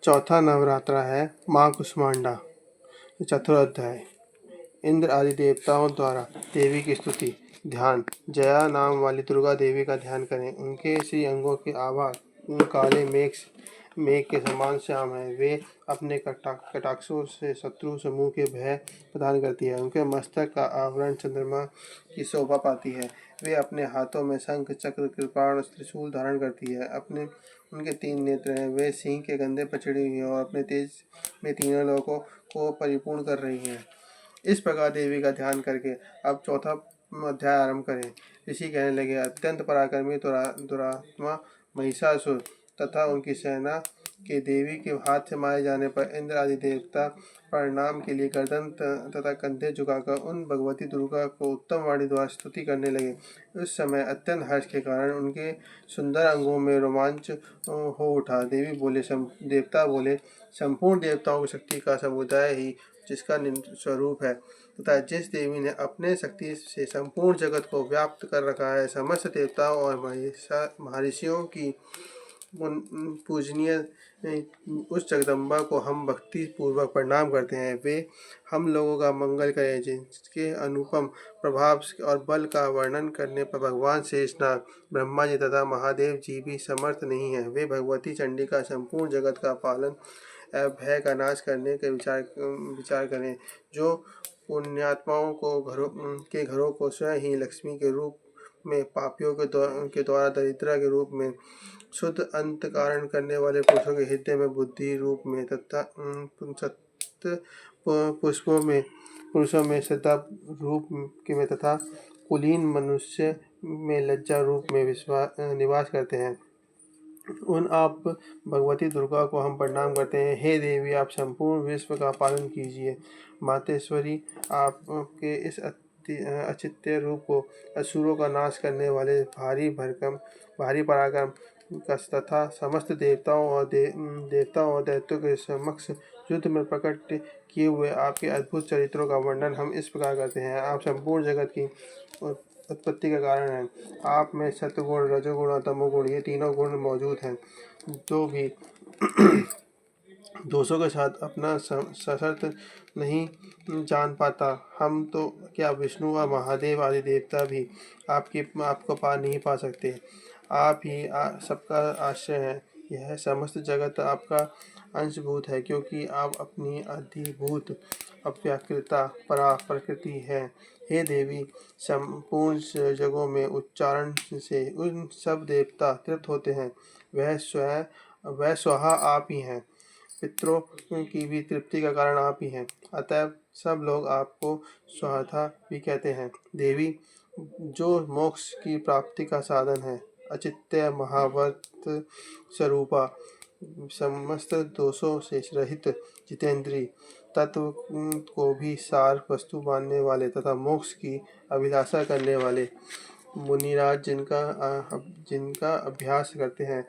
चौथा नवरात्रा है माँ कुष्मांडा। चतुर्थ इंद्र आदि देवताओं द्वारा देवी की स्तुति। ध्यान। जया नाम वाली दुर्गा देवी का ध्यान करें। उनके श्री अंगों की आभा काले मेघ के समान श्याम है। वे अपने कटाक्षों से शत्रु समूह के भय प्रदान करती है। उनके मस्तक का आवरण चंद्रमा की शोभा पाती है। वे अपने हाथों में शंख चक्र कृपाण त्रिशूल धारण करती है। उनके 3 नेत्र हैं। वे सिंह के कंधे पर चढ़ी हुई हैं और अपने तेज में तीनों लोगों को परिपूर्ण कर रही हैं। इस प्रकार देवी का ध्यान करके अब चौथा अध्याय आरंभ करें। ऋषि कहने लगे, अत्यंत पराक्रमी दुरात्मा महिषासुर तथा उनकी सेना के देवी के हाथ से मारे जाने पर इंद्र आदि देवता प्रणाम के लिए गर्दन तथा कंधे झुकाकर उन भगवती दुर्गा को उत्तम वाणी द्वारा स्तुति करने लगे। उस समय अत्यंत हर्ष के कारण उनके सुंदर अंगों में रोमांच हो उठा। देवता बोले, संपूर्ण देवताओं की शक्ति का समुदाय ही जिसका स्वरूप है तथा जिस देवी ने अपने शक्ति से संपूर्ण जगत को व्याप्त कर रखा है, समस्त देवताओं और महर्षियों की पूजनीय उस जगदम्बा को हम भक्ति पूर्वक प्रणाम करते हैं। वे हम लोगों का मंगल करें। जिसके अनुपम प्रभाव और बल का वर्णन करने पर भगवान शेषनाग, ब्रह्मा जी तथा महादेव जी भी समर्थ नहीं है। वे भगवती चंडी का संपूर्ण जगत का पालन भय का नाश करने के विचार करें। जो पुण्यात्माओं को घरों को स्वयं ही लक्ष्मी के रूप में, पापियों के द्वारा दरिद्रा के रूप में, शुद्ध अंत कारण करने वाले पुरुषों के हृदय में बुद्धि रूप में तथा सत्य पुरुषों में श्रद्धा रूप में तथा कुलीन मनुष्य में लज्जा रूप में निवास करते हैं। उन आप भगवती दुर्गा को हम प्रणाम करते हैं। हे देवी, आप संपूर्ण विश्व का पालन कीजिए। मातेश्वरी, आपके इस अचित्य रूप को असुरों का नाश करने वाले भारी पराक्रम तथा समस्त देवताओं और दैत्यों के समक्ष युद्ध में प्रकट किए हुए आपके अद्भुत चरित्रों का वर्णन हम इस प्रकार करते हैं। आप संपूर्ण जगत की उत्पत्ति का कारण है। आप में सत्वगुण, रजोगुण और तमोगुण, ये तीनों गुण मौजूद हैं। जो भी दोषों के साथ अपना सशर्त नहीं जान पाता, हम तो क्या विष्णु और महादेव आदि देवता भी आपको नहीं पा सकते। आप ही सबका आश्रय है। यह समस्त जगत आपका अंशभूत है, क्योंकि आप अपनी अधिभूत अव्याकृता परा प्रकृति है। हे देवी, संपूर्ण जगहों में उच्चारण से उन सब देवता तृप्त होते हैं। वह स्वहा आप ही हैं। पितरों की भी तृप्ति का कारण आप ही हैं। अतः सब लोग आपको स्वाहा भी कहते हैं। देवी, जो मोक्ष की प्राप्ति का साधन है, अचित्य महाव्रत स्वरूपा, समस्त दोषों से रहित जितेंद्री, तत्व को भी सार वस्तु मानने वाले तथा मोक्ष की अभिलाषा करने वाले मुनिराज जिनका अभ्यास करते हैं,